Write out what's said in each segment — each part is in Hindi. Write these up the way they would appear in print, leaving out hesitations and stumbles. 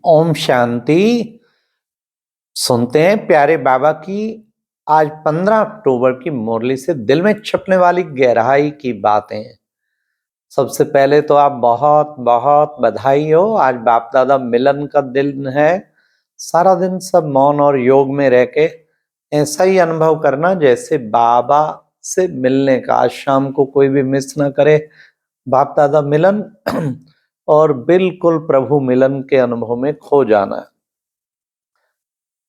ओम शांति। सुनते हैं प्यारे बाबा की आज 15 अक्टूबर की मुरली से दिल में छुपने वाली गहराई की बातें। सबसे पहले तो आप बहुत बहुत बधाई हो। आज बाप दादा मिलन का दिन है। सारा दिन सब मौन और योग में रह के ऐसा ही अनुभव करना जैसे बाबा से मिलने का। आज शाम को कोई भी मिस ना करे बाप दादा मिलन और बिल्कुल प्रभु मिलन के अनुभव में खो जाना है।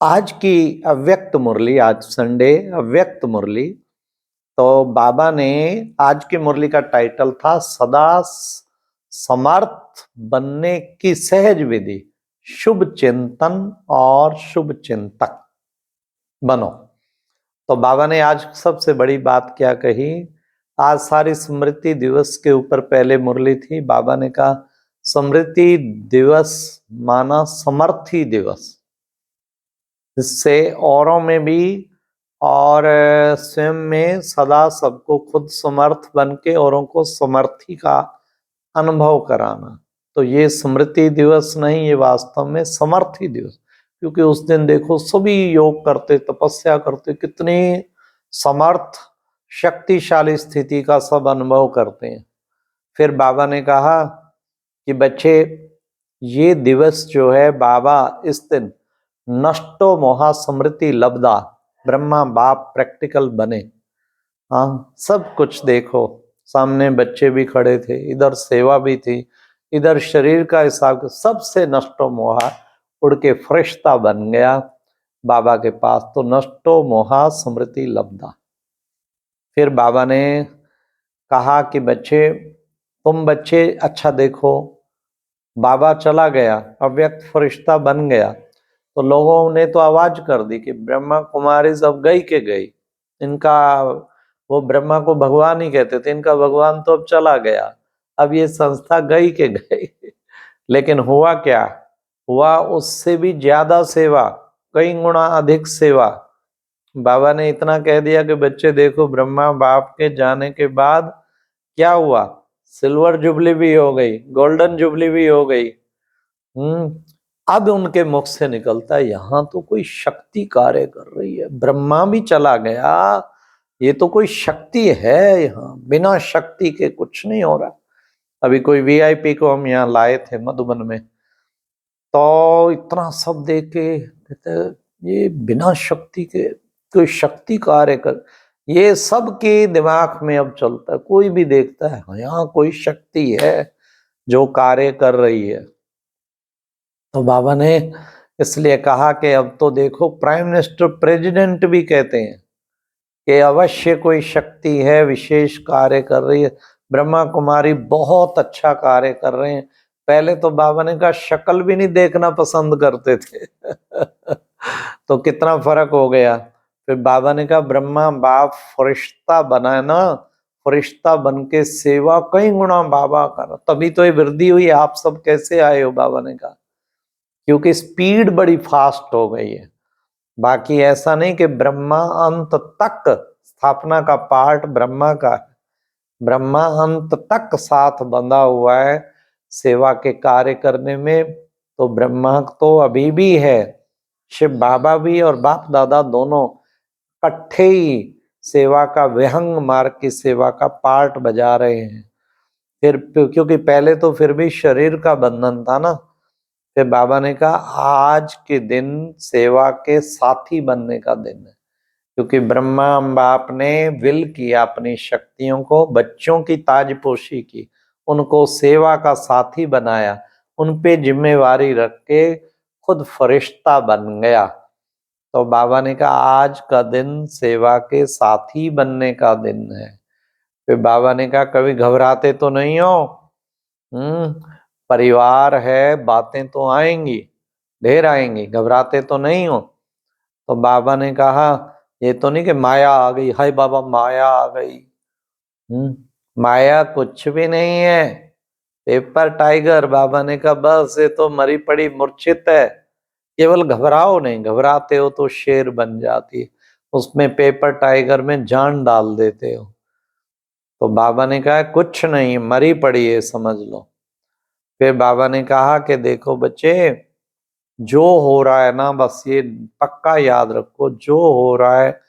आज की अव्यक्त मुरली, आज संडे अव्यक्त मुरली, तो बाबा ने आज की मुरली का टाइटल था सदा समर्थ बनने की सहज विधि, शुभ चिंतन और शुभ चिंतक बनो। तो बाबा ने आज सबसे बड़ी बात क्या कही? आज सारी स्मृति दिवस के ऊपर पहले मुरली थी। बाबा ने कहा स्मृति दिवस माना समर्थी दिवस। इससे औरों में भी और स्वयं में सदा सबको खुद समर्थ बन के औरों को समर्थी का अनुभव कराना। तो ये स्मृति दिवस नहीं, ये वास्तव में समर्थी दिवस, क्योंकि उस दिन देखो सभी योग करते, तपस्या करते, कितने समर्थ शक्तिशाली स्थिति का सब अनुभव करते हैं। फिर बाबा ने कहा कि बच्चे ये दिवस जो है, बाबा इस दिन नष्टो मोहा स्मृति लब्धा, ब्रह्मा बाप प्रैक्टिकल बने। हाँ, सब कुछ देखो, सामने बच्चे भी खड़े थे, इधर सेवा भी थी, इधर शरीर का हिसाब, सबसे नष्टो मोहा उड़ के फरिश्ता बन गया बाबा के पास। तो नष्टो मोहा स्मृति लब्धा। फिर बाबा ने कहा कि बच्चे, तुम बच्चे अच्छा देखो, बाबा चला गया, अव्यक्त फरिश्ता बन गया, तो लोगों ने तो आवाज कर दी कि ब्रह्मा कुमारी सब गई के गई। इनका, वो ब्रह्मा को भगवान ही कहते थे, इनका भगवान तो अब चला गया, अब ये संस्था गई के गई। लेकिन हुआ क्या? हुआ उससे भी ज्यादा सेवा, कई गुना अधिक सेवा। बाबा ने इतना कह दिया कि बच्चे देखो, ब्रह्मा बाप के जाने के बाद क्या हुआ? सिल्वर जुबली भी हो गई, गोल्डन जुबली भी हो गई। अब उनके मुख से निकलता है, यहां तो कोई शक्ति कार्य कर रही है। ब्रह्मा भी चला गया, ये तो कोई शक्ति है, यहाँ बिना शक्ति के कुछ नहीं हो रहा। अभी कोई वीआईपी को हम यहाँ लाए थे मधुबन में, तो इतना सब देख के कहते ये बिना शक्ति के कोई शक्ति कार्य कर, ये सबके दिमाग में अब चलता है। कोई भी देखता है यहाँ कोई शक्ति है जो कार्य कर रही है। तो बाबा ने इसलिए कहा कि अब तो देखो, प्राइम मिनिस्टर, प्रेसिडेंट भी कहते हैं कि अवश्य कोई शक्ति है, विशेष कार्य कर रही है। ब्रह्मा कुमारी बहुत अच्छा कार्य कर रहे हैं। पहले तो बाबा ने कहा शक्ल भी नहीं देखना पसंद करते थे। तो कितना फर्क हो गया। फिर बाबा ने कहा ब्रह्मा बाप फरिश्ता बना है ना, फरिश्ता बन के सेवा कई गुना बाबा का, तभी तो ये वृद्धि हुई। आप सब कैसे आए हो? बाबा ने कहा क्योंकि स्पीड बड़ी फास्ट हो गई है। बाकी ऐसा नहीं कि ब्रह्मा अंत तक, स्थापना का पार्ट ब्रह्मा का है, ब्रह्मा अंत तक साथ बंधा हुआ है सेवा के कार्य करने में। तो ब्रह्मा तो अभी भी है, शिव बाबा भी और बाप दादा दोनों इकट्ठे ही सेवा का, विहंग मार्ग की सेवा का पार्ट बजा रहे हैं। फिर क्योंकि पहले तो फिर भी शरीर का बंधन था ना। फिर बाबा ने कहा आज के दिन सेवा के साथी बनने का दिन है, क्योंकि ब्रह्मा बाप ने विल किया, अपनी शक्तियों को, बच्चों की ताजपोशी की, उनको सेवा का साथी बनाया, उन पे जिम्मेवारी रख के खुद फरिश्ता बन गया। तो बाबा ने कहा आज का दिन सेवा के साथी बनने का दिन है। फिर बाबा ने कहा कभी घबराते तो नहीं हो? परिवार है, बातें तो आएंगी, ढेर आएंगी, घबराते तो नहीं हो? तो बाबा ने कहा ये तो नहीं कि माया आ गई, हाय बाबा माया आ गई। माया कुछ भी नहीं है, पेपर टाइगर। बाबा ने कहा बस ये तो मरी पड़ी मूर्छित है, केवल घबराओ नहीं, घबराते हो तो शेर बन जाती है, उसमें पेपर टाइगर में जान डाल देते हो। तो बाबा ने कहा कुछ नहीं, मरी पड़ी है समझ लो। फिर बाबा ने कहा कि देखो बच्चे, जो हो रहा है ना, बस ये पक्का याद रखो, जो हो रहा है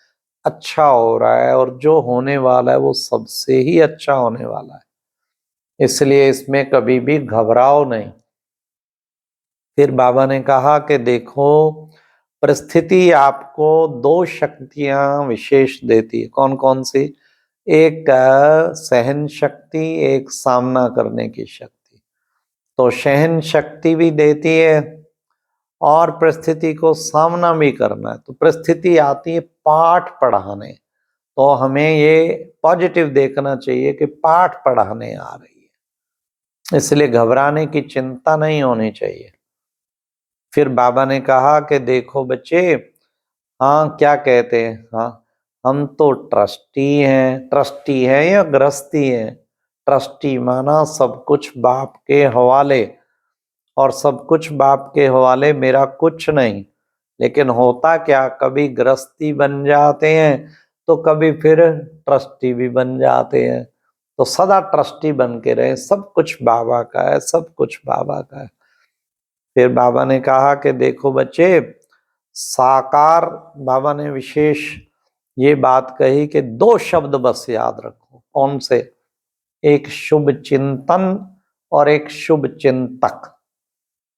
अच्छा हो रहा है, और जो होने वाला है वो सबसे ही अच्छा होने वाला है, इसलिए इसमें कभी भी घबराओ नहीं। फिर बाबा ने कहा कि देखो, परिस्थिति आपको दो शक्तियां विशेष देती है। कौन कौन सी? एक सहन शक्ति, एक सामना करने की शक्ति। तो सहन शक्ति भी देती है और परिस्थिति को सामना भी करना है। तो परिस्थिति आती है पाठ पढ़ाने, तो हमें ये पॉजिटिव देखना चाहिए कि पाठ पढ़ाने आ रही है, इसलिए घबराने की चिंता नहीं होनी चाहिए। फिर बाबा ने कहा कि देखो बच्चे, हाँ क्या कहते हैं, हाँ हम तो ट्रस्टी हैं या गृहस्थी हैं? ट्रस्टी माना सब कुछ बाप के हवाले, और सब कुछ बाप के हवाले मेरा कुछ नहीं। लेकिन होता क्या, कभी गृहस्थी बन जाते हैं तो कभी फिर ट्रस्टी भी बन जाते हैं। तो सदा ट्रस्टी बन के रहे, सब कुछ बाबा का है, सब कुछ बाबा का है। फिर बाबा ने कहा कि देखो बच्चे, साकार, बाबा ने विशेष ये बात कही कि दो शब्द बस याद रखो। कौन से? एक शुभ चिंतन और एक शुभ चिंतक।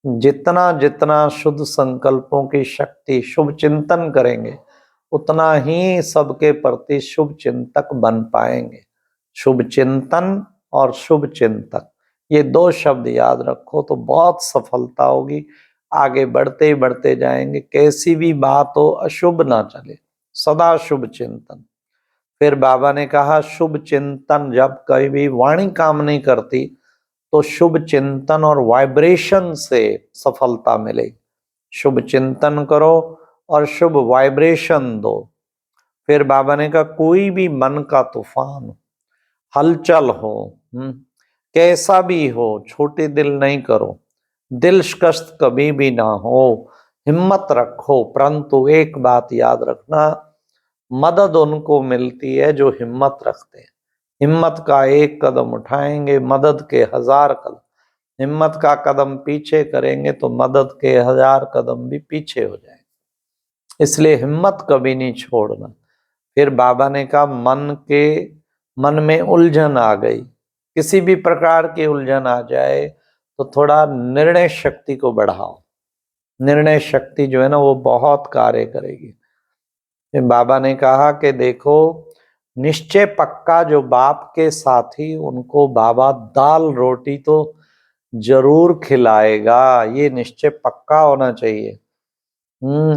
जितना जितना शुद्ध संकल्पों की शक्ति, शुभ चिंतन करेंगे, उतना ही सबके प्रति शुभ चिंतक बन पाएंगे। शुभ चिंतन और शुभ चिंतक, ये दो शब्द याद रखो तो बहुत सफलता होगी। आगे बढ़ते बढ़ते जाएंगे, कैसी भी बात हो अशुभ ना चले, सदा शुभ चिंतन। फिर बाबा ने कहा शुभ चिंतन, जब कभी भी वाणी काम नहीं करती तो शुभ चिंतन और वाइब्रेशन से सफलता मिलेगी। शुभ चिंतन करो और शुभ वाइब्रेशन दो। फिर बाबा ने कहा कोई भी मन का तूफान, हलचल हो, कैसा भी हो, छोटे दिल नहीं करो, दिल शिकस्त कभी भी ना हो, हिम्मत रखो। परंतु एक बात याद रखना, मदद उनको मिलती है जो हिम्मत रखते हैं। हिम्मत का एक कदम उठाएंगे, मदद के 1000 कदम। हिम्मत का कदम पीछे करेंगे तो मदद के 1000 कदम भी पीछे हो जाएंगे, इसलिए हिम्मत कभी नहीं छोड़ना। फिर बाबा ने कहा मन में उलझन आ गई, किसी भी प्रकार की उलझन आ जाए तो थोड़ा निर्णय शक्ति को बढ़ाओ। निर्णय शक्ति जो है ना, वो बहुत कार्य करेगी। फिर बाबा ने कहा कि देखो, निश्चय पक्का जो बाप के साथी, उनको बाबा दाल रोटी तो जरूर खिलाएगा, ये निश्चय पक्का होना चाहिए।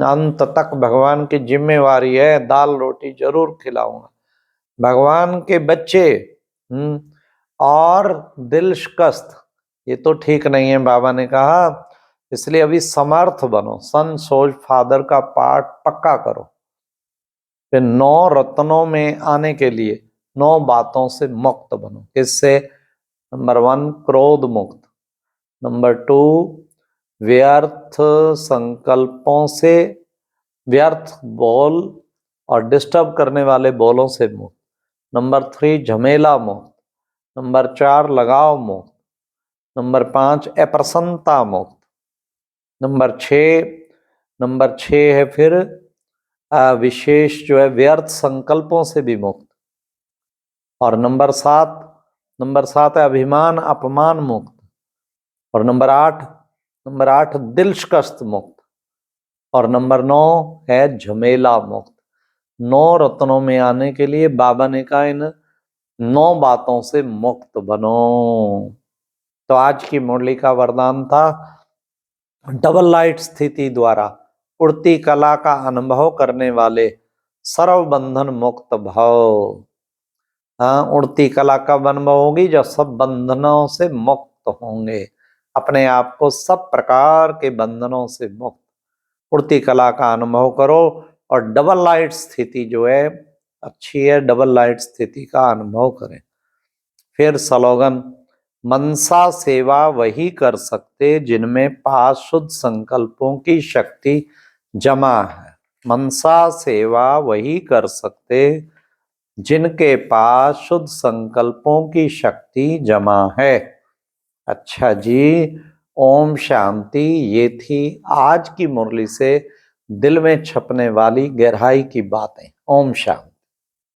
अंत तक भगवान की जिम्मेवारी है, दाल रोटी जरूर खिलाऊंगा। भगवान के बच्चे और दिल शिकस्त, ये तो ठीक नहीं है बाबा ने कहा। इसलिए अभी समर्थ बनो, सन सोज फादर का पाठ पक्का करो। फिर 9 रत्नों में आने के लिए 9 बातों से मुक्त बनो। किससे? नंबर 1 क्रोध मुक्त, नंबर 2 व्यर्थ संकल्पों से, व्यर्थ बोल और डिस्टर्ब करने वाले बोलों से मुक्त, नंबर 3 झमेला मुक्त, नंबर 4 लगाव मुक्त, नंबर 5 अप्रसन्नता मुक्त, नंबर 6 है फिर विशेष जो है व्यर्थ संकल्पों से भी मुक्त, और नंबर 7 है अभिमान अपमान मुक्त, और नंबर 8 दिल शिकस्त मुक्त, और नंबर 9 है झमेला मुक्त। 9 रत्नों में आने के लिए बाबा ने कहा इन 9 बातों से मुक्त बनो। तो आज की मुरली का वरदान था, डबल लाइट स्थिति द्वारा उड़ती कला का अनुभव करने वाले सर्व बंधन मुक्त भव। हाँ, उड़ती कला कब अनुभव होगी? जब सब बंधनों से मुक्त होंगे, अपने आप को सब प्रकार के बंधनों से मुक्त। उड़ती कला का अनुभव करो और डबल लाइट स्थिति जो है अच्छी है, डबल लाइट स्थिति का अनुभव करें। फिर स्लोगन, मनसा सेवा वही कर सकते जिनमें पास शुद्ध संकल्पों की शक्ति जमा है। मनसा सेवा वही कर सकते जिनके पास शुद्ध संकल्पों की शक्ति जमा है। अच्छा जी, ओम शांति। ये थी आज की मुरली से दिल में छपने वाली गहराई की बातें। ओम शांति।